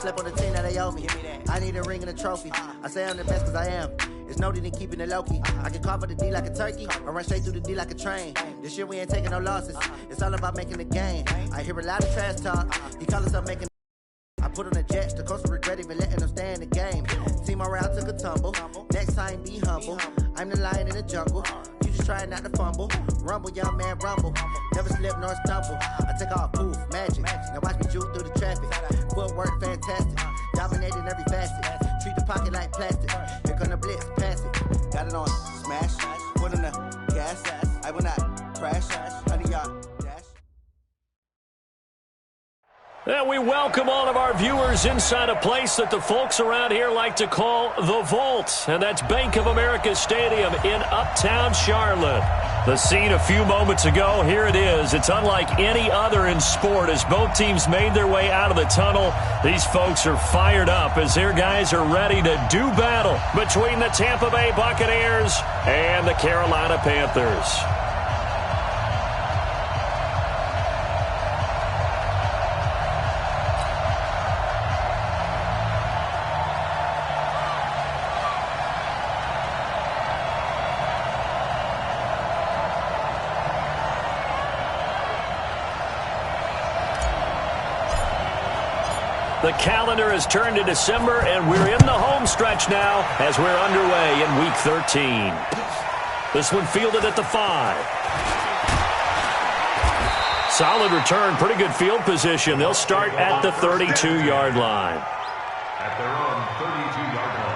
slept on the team that they owe me. I need a ring and a trophy. I say I'm the best because I am. It's no need in keeping it low-key. I can carve up the D like a turkey or run straight through the D like a train. This year we ain't taking no losses. It's all about making the game. I hear a lot of trash talk. He call himself making. I put on the Jets, the coach will regret even letting them stay in the game. Team morale took a tumble. Next time, be humble. I'm the lion in the jungle. You just try not to fumble. Rumble, young man, rumble. Never slip nor stumble. I take off, poof, magic. Now watch me juke through the traffic. Footwork, fantastic. Dominating every facet. Treat the pocket like plastic. Here come the blitz, pass it. Got it on, smash. Put in the gas. I will not crash. 100-yard dash. And we welcome all of our viewers inside a place that the folks around here like to call the Vault. And that's Bank of America Stadium in Uptown Charlotte. The scene a few moments ago, here it is. It's unlike any other in sport as both teams made their way out of the tunnel. These folks are fired up as their guys are ready to do battle between the Tampa Bay Buccaneers and the Carolina Panthers. The calendar has turned to December, and we're in the home stretch now as we're underway in Week 13. This one fielded at the 5. Solid return, pretty good field position. They'll start at the 32-yard line. At their own 32-yard line.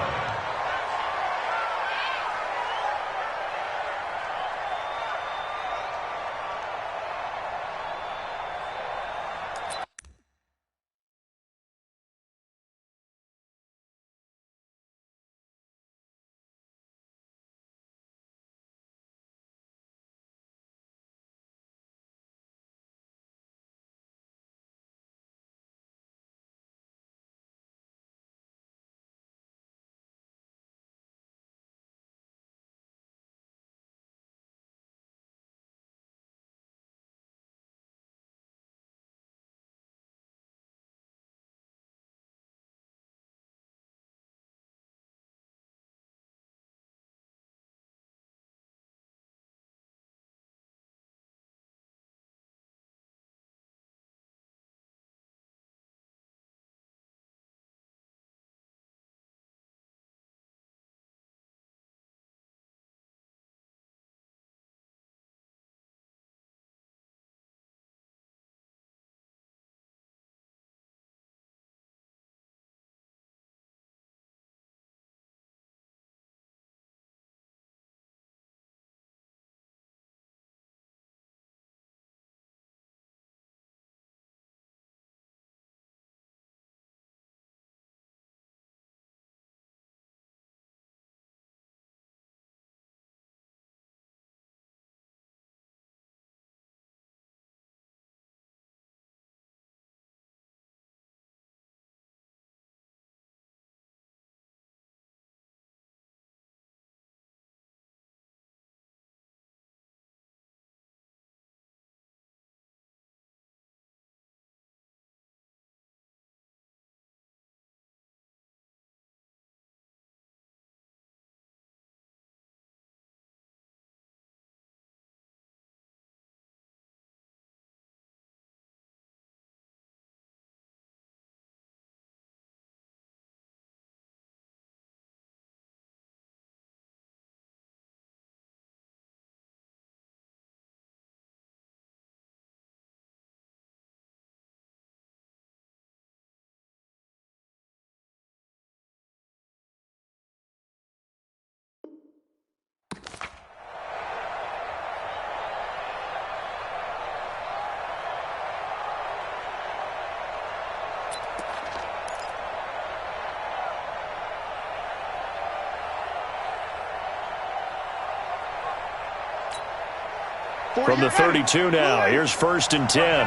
From the 32 now, here's 1st and 10. Now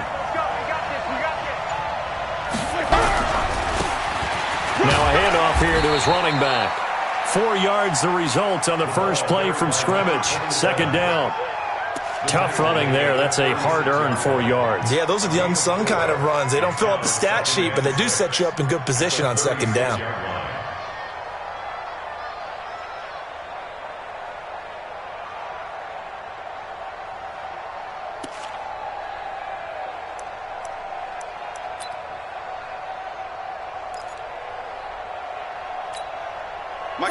a handoff here to his running back. 4 yards the result on the first play from scrimmage. 2nd down. Tough running there. That's a hard-earned 4 yards. Yeah, those are the unsung kind of runs. They don't fill up the stat sheet, but they do set you up in good position on second down.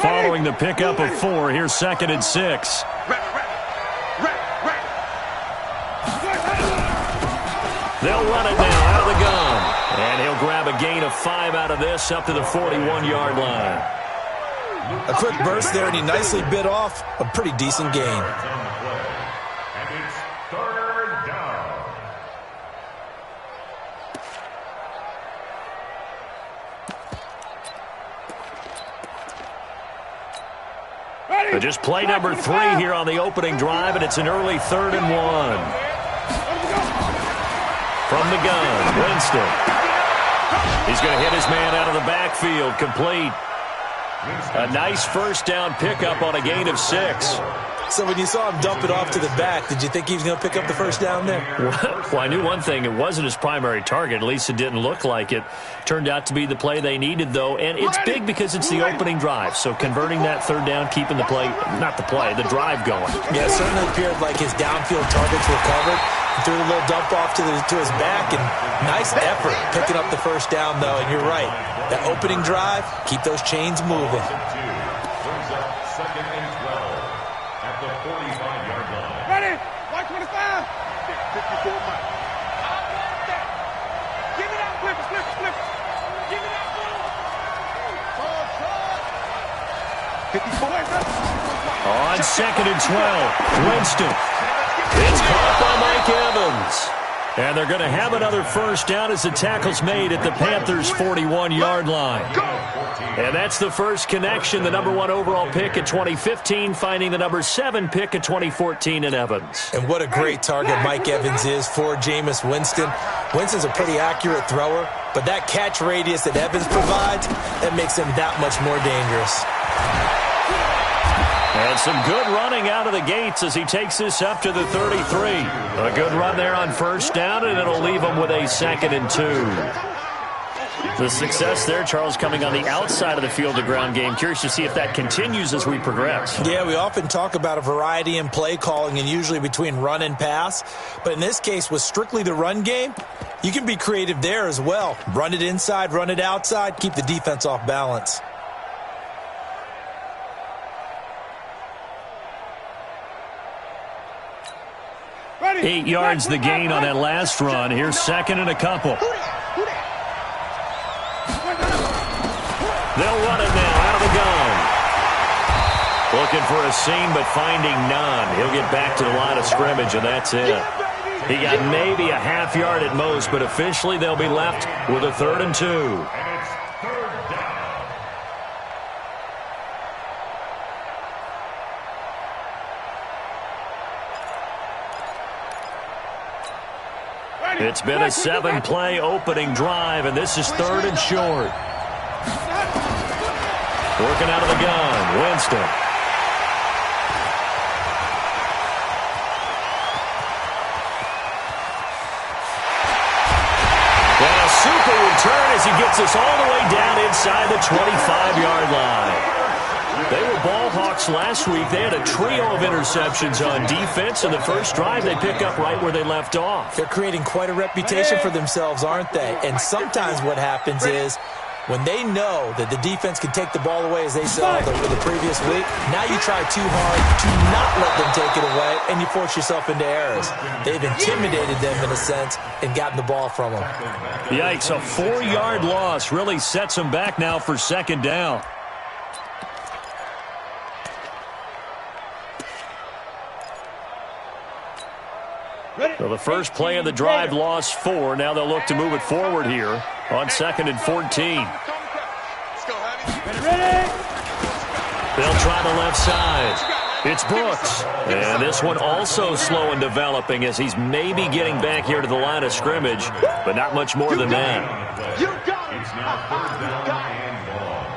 Following the pickup of 4, here's 2nd and 6. They'll run it now out of the gun. And he'll grab a gain of 5 out of this up to the 41-yard line. A quick burst there, and he nicely bit off a pretty decent gain. And it's 3rd down. Just play number 3 here on the opening drive, and it's an early 3rd and 1. From the gun, Winston. He's going to hit his man out of the backfield, complete. A nice first down pickup on a gain of 6. So when you saw him dump it off to the back, did you think he was going to pick up the first down there? Well, I knew one thing. It wasn't his primary target. At least it didn't look like it. Turned out to be the play they needed, though. And it's big because it's the opening drive. So converting that 3rd down, keeping the play, not the play, the drive going. Yeah, it certainly appeared like his downfield targets were covered. He threw a little dump off to his back, and nice effort picking up the first down, though. And you're right. That opening drive, keep those chains moving. Brings up 2nd and 12 at the 45-yard line. Ready? 125. 54 miles. Give me that. Flip it. Give me that. 54. On 2nd and 12, Winston. It's caught by Mike Evans. And they're going to have another first down as the tackle's made at the Panthers' 41-yard line. And that's the first connection, the number 1 overall pick in 2015, finding the number 7 pick in 2014 in Evans. And what a great target Mike Evans is for Jameis Winston. Winston's a pretty accurate thrower, but that catch radius that Evans provides, that makes him that much more dangerous. And some good running out of the gates as he takes this up to the 33. A good run there on first down, and it'll leave him with a 2nd and 2. The success there, Charles, coming on the outside of the field, the ground game. Curious to see if that continues as we progress. Yeah, we often talk about a variety in play calling and usually between run and pass. But in this case, with strictly the run game, you can be creative there as well. Run it inside, run it outside, keep the defense off balance. 8 yards the gain on that last run. Here's 2nd and a couple. They'll run it now out of the gun. Looking for a seam, but finding none. He'll get back to the line of scrimmage, and that's it. He got maybe a half yard at most, but officially they'll be left with a 3rd and 2. And it's 3rd down. It's been a 7-play opening drive, and this is 3rd and short. Working out of the gun, Winston. And a super return as he gets us all the way down inside the 25-yard line. They were ball hawks last week. They had a trio of interceptions on defense, and the first drive they pick up right where they left off. They're creating quite a reputation for themselves, aren't they? And sometimes what happens is when they know that the defense can take the ball away, as they saw the previous week, now you try too hard to not let them take it away, and you force yourself into errors. They've intimidated them in a sense and gotten the ball from them. Yikes, a 4-yard loss really sets them back now for 2nd down. So the first play of the drive lost 4. Now they'll look to move it forward here on 2nd and 14. They'll try the left side. It's Brooks. And this one also slow in developing as he's maybe getting back here to the line of scrimmage, but not much more than that. It's now 3rd down and long.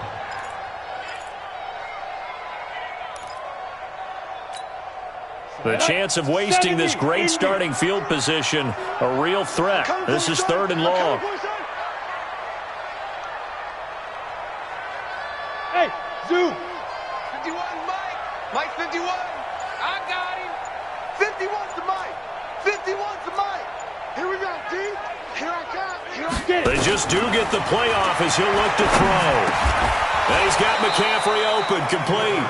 The chance of wasting this great starting field position, a real threat. This is 3rd and long. Hey, Zoo. 51, Mike. Mike 51. I got him. 51's to Mike. 51's to Mike. Here we go, D. Here I come. Here I get it. They just do get the playoff as he'll look to throw. And he's got McCaffrey open, complete.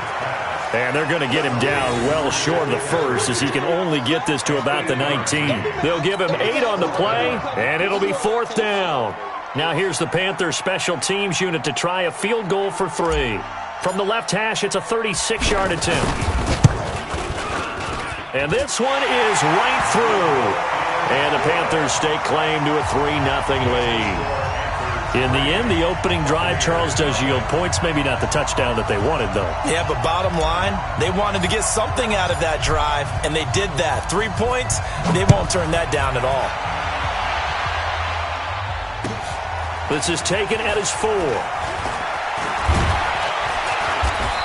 And they're going to get him down well short of the first as he can only get this to about the 19. They'll give him 8 on the play, and it'll be 4th down. Now here's the Panthers special teams unit to try a field goal for 3. From the left hash, it's a 36-yard attempt. And this one is right through. And the Panthers stake claim to a 3-0 lead. In the end, the opening drive, Charles, does yield points. Maybe not the touchdown that they wanted, though. Yeah, but bottom line, they wanted to get something out of that drive, and they did that. 3 points, they won't turn that down at all. This is taken at his 4.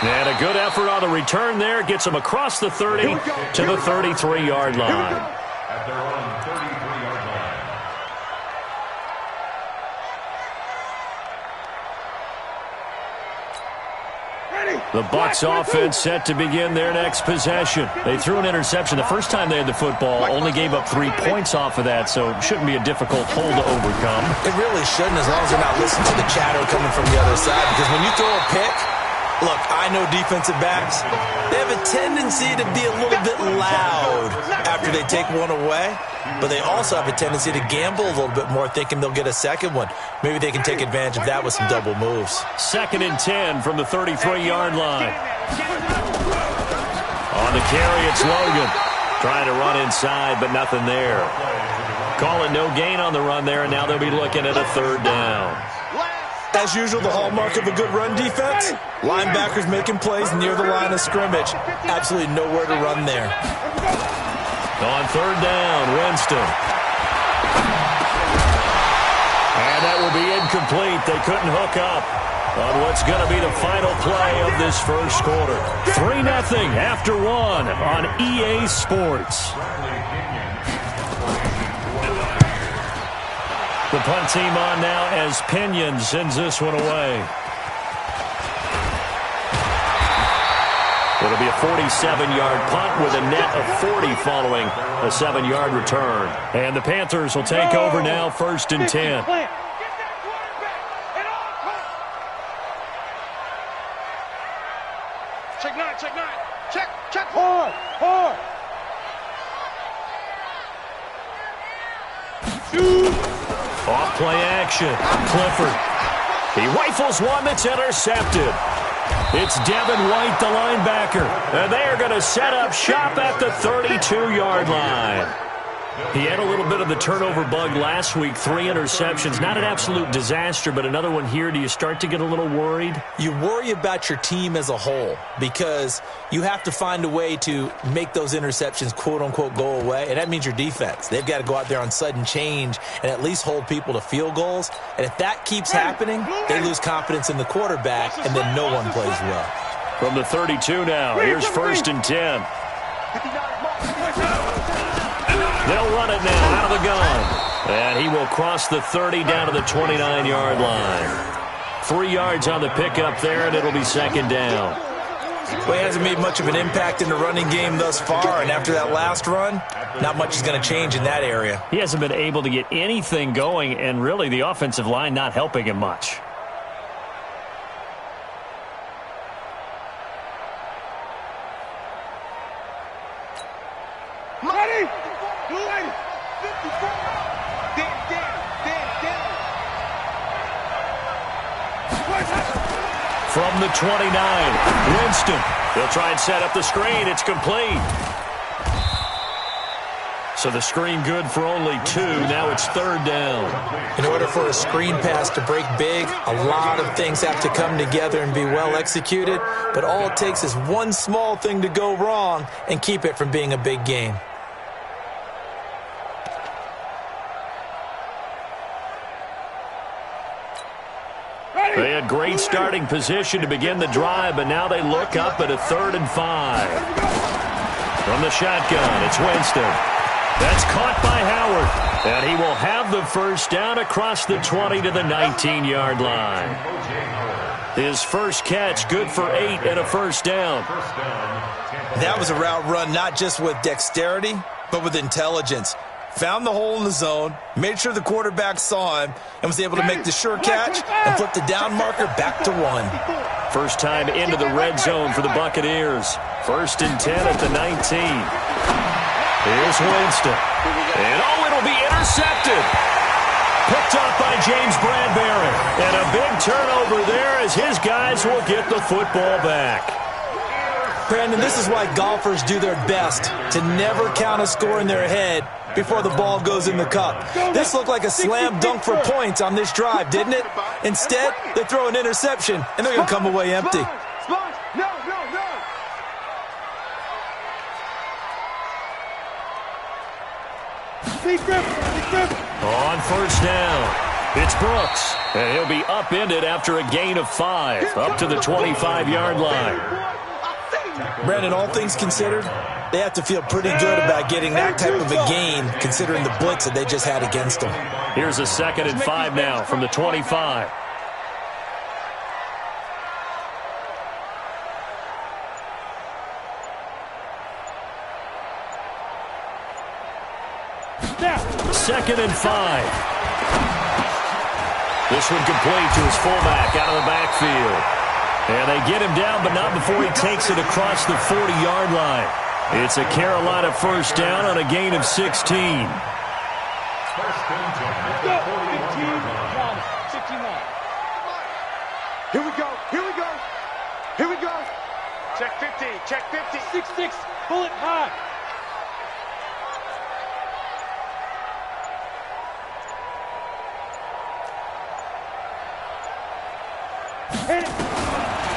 And a good effort on the return there. Gets him across the 30 to the 33-yard line. At their own 33-yard line. The Bucs offense set to begin their next possession. They threw an interception the first time they had the football, only gave up 3 points off of that, so it shouldn't be a difficult hole to overcome. It really shouldn't, as long as they're not listening to the chatter coming from the other side, because when you throw a pick, look, I know defensive backs, they have a tendency to be a little bit loud after they take one away, but they also have a tendency to gamble a little bit more, thinking they'll get a second one. Maybe they can take advantage of that with some double moves. 2nd and 10 from the 33-yard line. On the carry, it's Logan. Trying to run inside, but nothing there. Calling no gain on the run there, and now they'll be looking at a 3rd down. As usual, the hallmark of a good run defense, linebackers making plays near the line of scrimmage. Absolutely nowhere to run there. On 3rd down, Winston. And that will be incomplete. They couldn't hook up on what's going to be the final play of this first quarter. 3-0 after 1 on EA Sports. The punt team on now as Pinion sends this one away. It'll be a 47-yard punt with a net of 40 following a 7-yard return. And the Panthers will take over now, 1st and 10. Check 9, check 9. Check. Hard. Off play action. Clifford. He rifles one that's intercepted. It's Devin White, the linebacker. And they are going to set up shop at the 32-yard line. He had a little bit of the turnover bug last week, 3 interceptions. Not an absolute disaster, but another one here. Do you start to get a little worried? You worry about your team as a whole because you have to find a way to make those interceptions, quote-unquote, go away, and that means your defense. They've got to go out there on sudden change and at least hold people to field goals. And if that keeps happening, they lose confidence in the quarterback, and then no one plays well. From the 32 now, here's 1st and 10. They'll run it now out of the gun. And he will cross the 30 down to the 29-yard line. 3 yards on the pickup there, and it'll be 2nd down. Well, he hasn't made much of an impact in the running game thus far, and after that last run, not much is going to change in that area. He hasn't been able to get anything going, and really the offensive line not helping him much. Ready? From the 29, Winston. They'll try and set up the screen. It's complete. So the screen good for only 2. Now it's 3rd down. In order for a screen pass to break big, a lot of things have to come together and be well executed. But all it takes is one small thing to go wrong and keep it from being a big game. They had great starting position to begin the drive, but now they look up at a 3rd and 5. From the shotgun, it's Winston. That's caught by Howard. And he will have the first down across the 20 to the 19-yard line. His first catch, good for 8 and a first down. That was a route run not just with dexterity, but with intelligence. Found the hole in the zone, made sure the quarterback saw him, and was able to make the sure catch and flip the down marker back to 1. First time into the red zone for the Buccaneers. 1st and 10 at the 19. Here's Winston. And it'll be intercepted. Picked off by James Bradbury. And a big turnover there as his guys will get the football back. Brandon, this is why golfers do their best to never count a score in their head before the ball goes in the cup. This looked like a slam dunk for points on this drive, didn't it? Instead, they throw an interception, and they're going to come away empty. No. Big grip. On first down, it's Brooks. And he'll be upended after a gain of 5, up to the 25-yard line. Brandon, all things considered, they have to feel pretty good about getting that type of a gain, considering the blitz that they just had against them. Here's a 2nd and 5 now from the 25. Second and 5. This one complete to his fullback out of the backfield. And they get him down, but not before he takes it across the 40-yard line. It's a Carolina first down on a gain of 16. Here we go. Check 50. 6-6. Pull it high.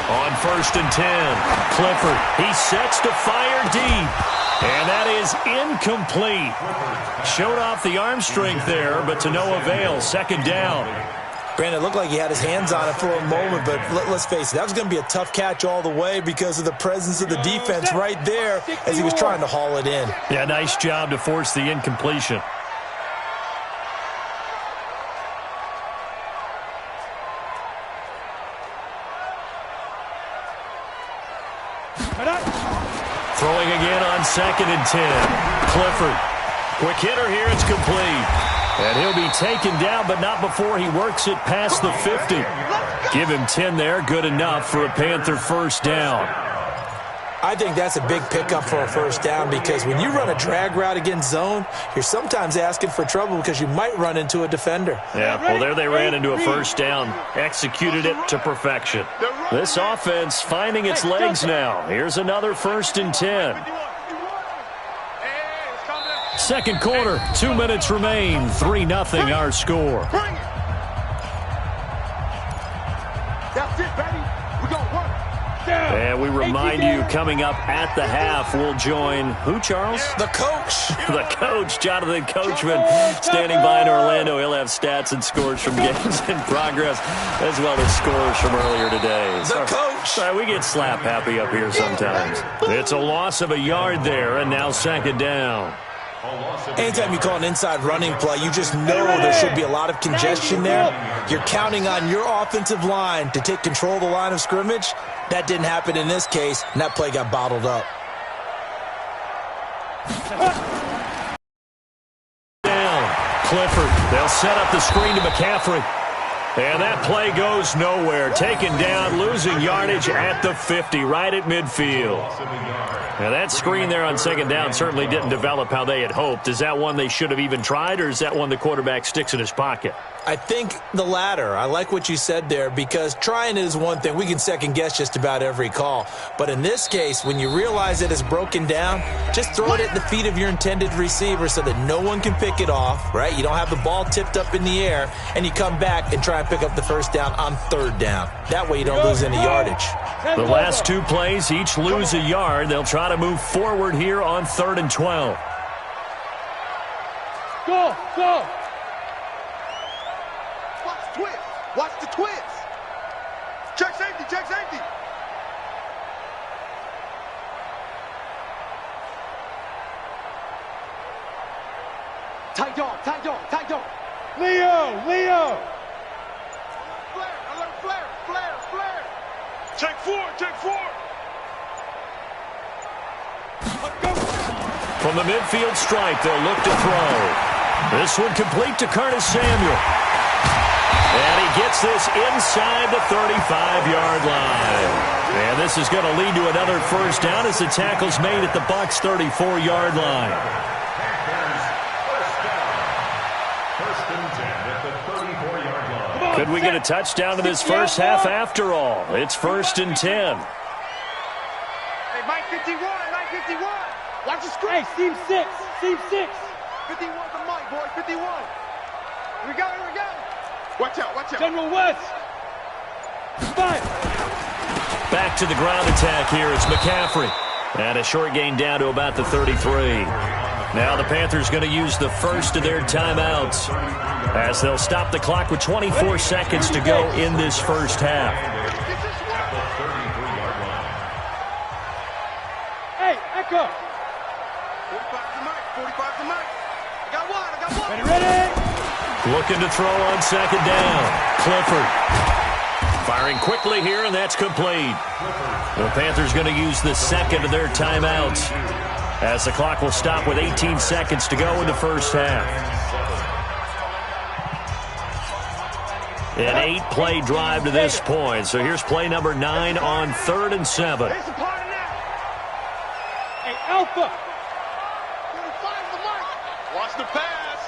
On 1st and 10, Clifford, he sets to fire deep. And that is incomplete. Showed off the arm strength there, but to no avail. 2nd down. Brandon, it looked like he had his hands on it for a moment, but let's face it, that was going to be a tough catch all the way because of the presence of the defense right there as he was trying to haul it in. Yeah, nice job to force the incompletion. Throwing again on 2nd and 10. Clifford. Quick hitter here. It's complete. And he'll be taken down, but not before he works it past the 50. Give him 10 there. Good enough for a Panther first down. I think that's a big pickup for a first down because when you run a drag route against zone, you're sometimes asking for trouble because you might run into a defender. Yeah, well, there they ran into a first down. Executed it to perfection. This offense finding its legs now. Here's another 1st and 10. Second quarter, 2 minutes remain. 3-0 our score. That's it, baby. We're going to work. And we remind you, coming up at the half, we'll join who, Charles? The coach. The coach, Jonathan Coachman, standing by in Orlando. He'll have stats and scores from games in progress, as well as scores from earlier today. The coach. Sorry, we get slap happy up here sometimes. It's a loss of a yard there, and now 2nd down. Anytime you call an inside running play, you just know there should be a lot of congestion there. You're counting on your offensive line to take control of the line of scrimmage. That didn't happen in this case, and that play got bottled up. Down. Clifford. They'll set up the screen to McCaffrey. And that play goes nowhere. Taken down, losing yardage at the 50, right at midfield. Now that screen there on 2nd down certainly didn't develop how they had hoped. Is that one they should have even tried, or is that one the quarterback sticks in his pocket? I think the latter. I like what you said there because trying is one thing. We can second guess just about every call. But in this case, when you realize it is broken down, just throw it at the feet of your intended receiver so that no one can pick it off, right? You don't have the ball tipped up in the air, and you come back and try and pick up the first down on 3rd down. That way you don't lose any yardage. The last 2 plays each lose a yard. They'll try to move forward here on 3rd and 12. Go! Watch the twist. Check safety. Leo. Flare, alert, flare. Check four. From the midfield stripe, they'll look to throw. This one complete to Curtis Samuel. And he gets this inside the 35-yard line. And this is going to lead to another first down as the tackle's made at the Bucs' 34-yard line. First and 10 at the 34-yard line. Could we get a touchdown in this first half after all? It's first and 10. Hey, Mike 51. Watch the screen. Hey, seam 6. 51's the Mike, boy. 51. Here we go. Watch out. General West. 5. Back to the ground attack here. It's McCaffrey. And a short gain down to about the 33. Now the Panthers going to use the first of their timeouts as they'll stop the clock with 24 seconds to go in this first half. Hey, Echo. 45 to Mike. I got one. Ready? Looking to throw on second down. Clifford. Firing quickly here, and that's complete. The Panthers going to use the second of their timeouts as the clock will stop with 18 seconds to go in the first half. An 8-play drive to this point. So here's play number 9 on 3rd and 7. Hey, Alpha. 45 to Mike. Watch the pass.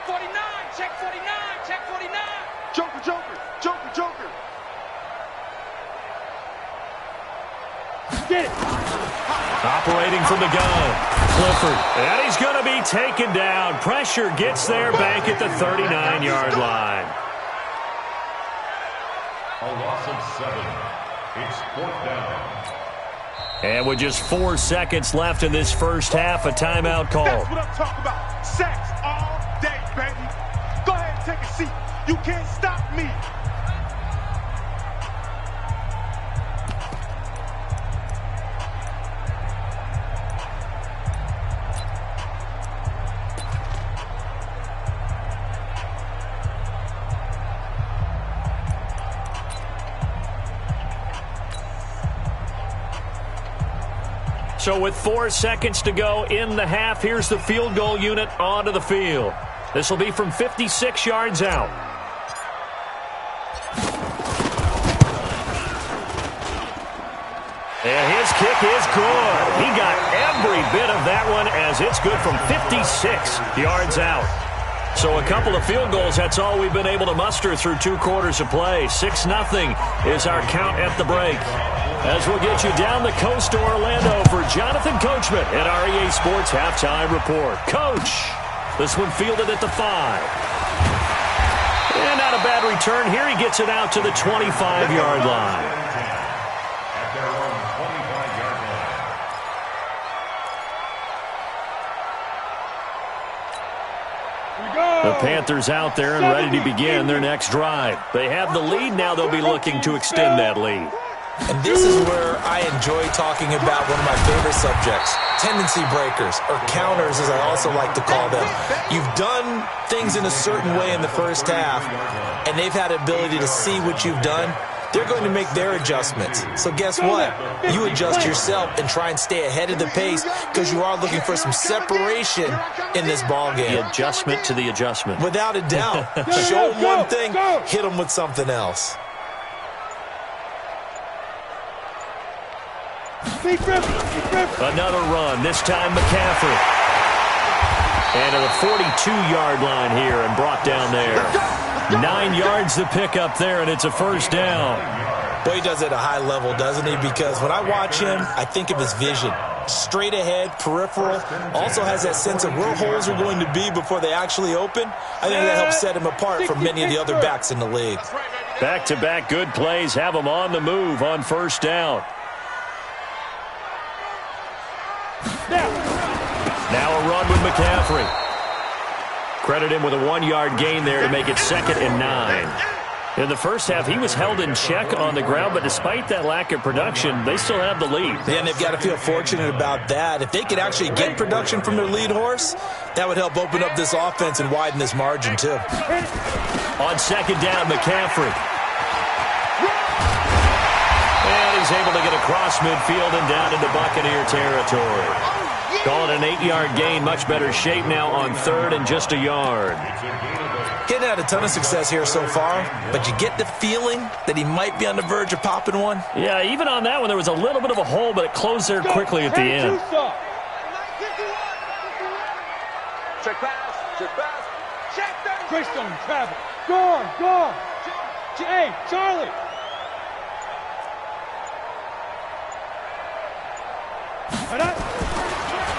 49. Check 49. Joker. Get it. Operating from the gun. Clifford. And he's going to be taken down. Pressure gets there back at the 39-yard line. A loss of 7. It's 4th down. And with just 4 seconds left in this first half, a timeout call. That's what I'm talking about. Sacks all day, baby. Go ahead and take a seat. You can't stop me. So with 4 seconds to go in the half, here's the field goal unit onto the field. This will be from 56 yards out. And his kick is good. He got every bit of that one as it's good from 56 yards out. So a couple of field goals, that's all we've been able to muster through 2 quarters of play. 6-0 is our count at the break. As we'll get you down the coast to Orlando for Jonathan Coachman at our EA Sports Halftime Report. Coach, this one fielded at the 5. And not a bad return here. He gets it out to the 25-yard line. At their own 25-yard line. The Panthers out there and ready to begin their next drive. They have the lead now. They'll be looking to extend that lead. And this is where I enjoy talking about one of my favorite subjects, tendency breakers, or counters as I also like to call them. You've done things in a certain way in the first half, and they've had the ability to see what you've done. They're going to make their adjustments. So guess what? You adjust yourself and try and stay ahead of the pace because you are looking for some separation in this ballgame. The adjustment to the adjustment. Without a doubt. Show them one thing, hit them with something else. Another run, this time McCaffrey. And at the 42-yard line here and brought down there. 9 yards to pick up there, and it's a first down. Boy, he does it at a high level, doesn't he? Because when I watch him, I think of his vision. Straight ahead, peripheral. Also has that sense of where holes are going to be before they actually open. I think that helps set him apart from many of the other backs in the league. Back-to-back good plays have him on the move on first down. Now a run with McCaffrey. Credit him with a 1-yard gain there to make it 2nd and 9. In the first half, he was held in check on the ground, but despite that lack of production, they still have the lead. Yeah, and they've got to feel fortunate about that. If they could actually get production from their lead horse, that would help open up this offense and widen this margin, too. On second down, McCaffrey. And he's able to get across midfield and down into Buccaneer territory. Call it an 8-yard gain. Much better shape now on third and just a yard. Getting had a ton of success here so far, but you get the feeling that he might be on the verge of popping one. Yeah, even on that one, there was a little bit of a hole, but it closed there quickly at the end. Check pass. Check pass. Check that. Greystone, travel. Go. Hey, Charlie.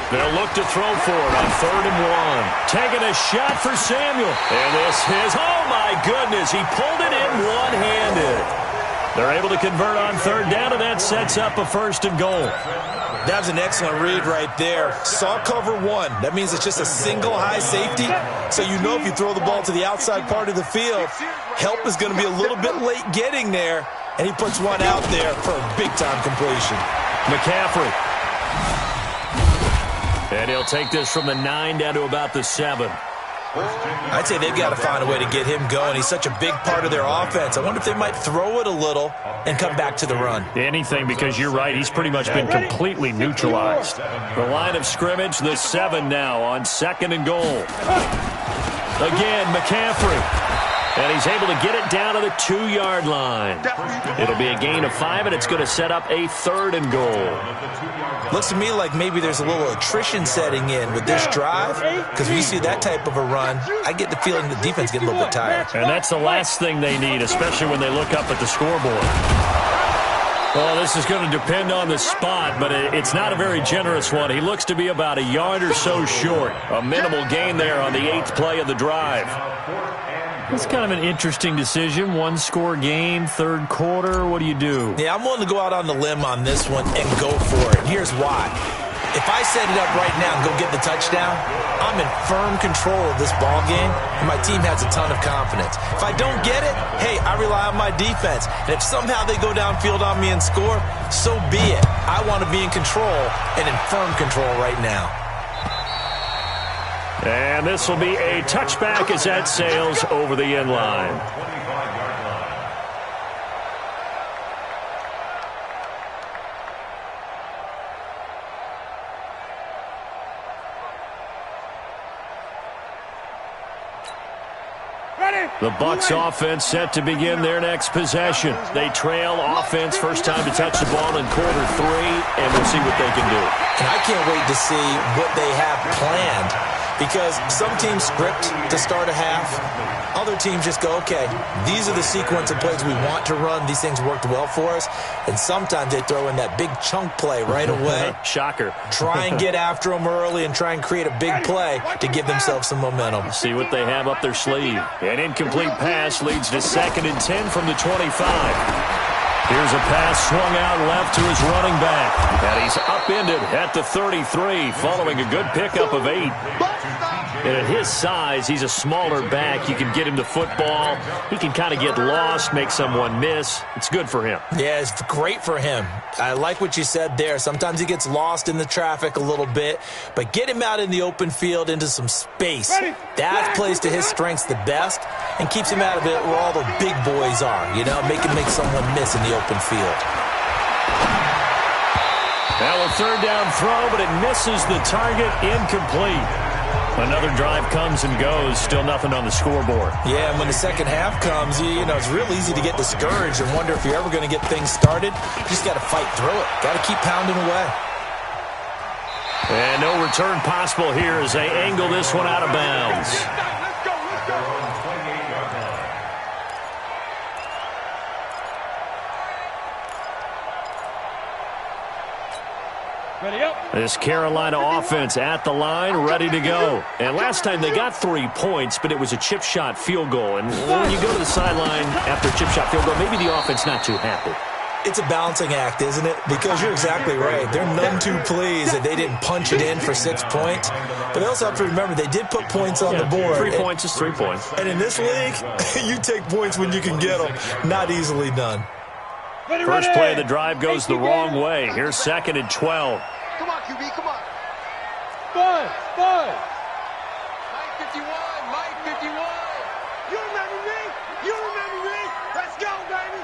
They'll look to throw for it on 3rd and 1. Taking a shot for Samuel. And this is, oh my goodness, he pulled it in one-handed. They're able to convert on 3rd down, and that sets up a 1st and goal. That was an excellent read right there. Saw cover 1. That means it's just a single high safety. So you know if you throw the ball to the outside part of the field, help is going to be a little bit late getting there. And he puts one out there for a big-time completion. McCaffrey. And he'll take this from the 9 down to about the 7. I'd say they've got to find a way to get him going. He's such a big part of their offense. I wonder if they might throw it a little and come back to the run. Anything, because you're right. He's pretty much been completely neutralized. The line of scrimmage, the 7 now on 2nd and goal. Again, McCaffrey. And he's able to get it down to the 2-yard line. It'll be a gain of 5, and it's going to set up a 3rd and goal. Looks to me like maybe there's a little attrition setting in with this drive, because when you see that type of a run, I get the feeling the defense gets a little bit tired. And that's the last thing they need, especially when they look up at the scoreboard. Well, this is going to depend on the spot, but it's not a very generous one. He looks to be about a yard or so short. A minimal gain there on the 8th play of the drive. It's kind of an interesting decision. 1-score game, 3rd quarter. What do you do? Yeah, I'm willing to go out on the limb on this one and go for it. Here's why. If I set it up right now and go get the touchdown, I'm in firm control of this ball game, and my team has a ton of confidence. If I don't get it, hey, I rely on my defense. And if somehow they go downfield on me and score, so be it. I want to be in control and in firm control right now. And this will be a touchback as that sails over the end line. The Bucs offense set to begin their next possession. They trail offense, first time to touch the ball in quarter 3, and we'll see what they can do. And I can't wait to see what they have planned, because some teams script to start a half. Other teams just go, okay, these are the sequence of plays we want to run. These things worked well for us. And sometimes they throw in that big chunk play right away. Shocker. Try and get after them early and try and create a big play to give themselves some momentum. See what they have up their sleeve. An incomplete pass leads to 2nd and 10 from the 25. Here's a pass swung out left to his running back. And he's upended at the 33 following a good pickup of 8. And at his size, he's a smaller back. You can get him the football. He can kind of get lost, make someone miss. It's good for him. Yeah, it's great for him. I like what you said there. Sometimes he gets lost in the traffic a little bit, but get him out in the open field into some space. That plays to his strengths the best and keeps him out of it where all the big boys are, you know, make someone miss in the open field. Now a 3rd down throw, but it misses the target, incomplete. Another drive comes and goes, still nothing on the scoreboard. Yeah, and when the second half comes, you know, it's real easy to get discouraged and wonder if you're ever going to get things started. You just got to fight through it. Got to keep pounding away. And no return possible here as they angle this one out of bounds. Ready up. This Carolina offense at the line, ready to go. And last time they got 3 points, but it was a chip shot field goal. And when you go to the sideline after a chip shot field goal, maybe the offense not too happy. It's a balancing act, isn't it? Because you're exactly right. They're none too pleased that they didn't punch it in for 6 points. But they also have to remember they did put points on the board. 3 points is 3 points. And in this league, you take points when you can get them. Not easily done. First play of the drive goes the wrong way. Here's 2nd and 12. Come on, QB, come on. Bud. Mike 51, Mike 51. You remember me? You remember me? Let's go, baby.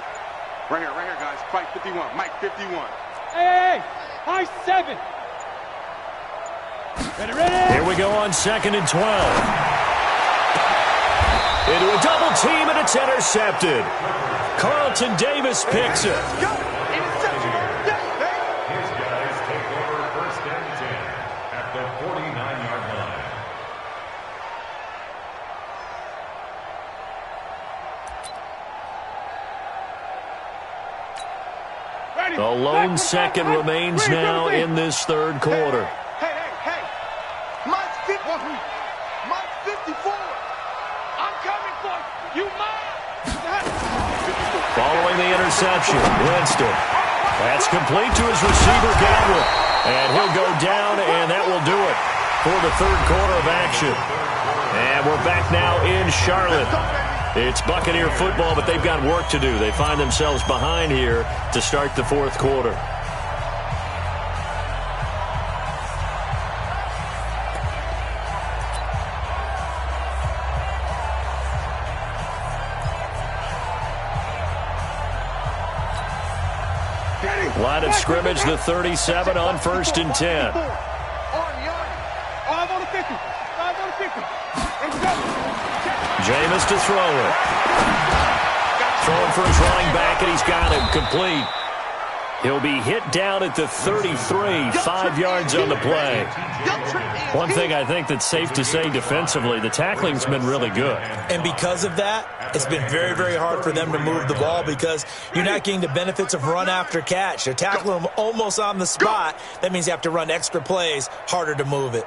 Right here, guys. Fight 51, Mike 51. Hey. High 7. Ready. Here we go on 2nd and 12. Into a double team, and it's intercepted. Carlton Davis picks it. His guys take over 1st and 10 at the 49-yard line. The lone second remains now in this 3rd quarter. Hey. Mike's 50. Mike's 54. I'm coming for you. Following the interception, Winston. That's complete to his receiver, Godwin. And he'll go down, and that will do it for the 3rd quarter of action. And we're back now in Charlotte. It's Buccaneer football, but they've got work to do. They find themselves behind here to start the 4th quarter. Line of scrimmage, the 37 on 1st and 10. 5 on the 50. Jameis to throw it. Throwing for his running back, and he's got him complete. He'll be hit down at the 33, 5 yards on the play. One thing I think that's safe to say defensively, the tackling's been really good. And because of that, it's been very, very hard for them to move the ball because you're not getting the benefits of run after catch. They're tackling them almost on the spot. That means you have to run extra plays, harder to move it.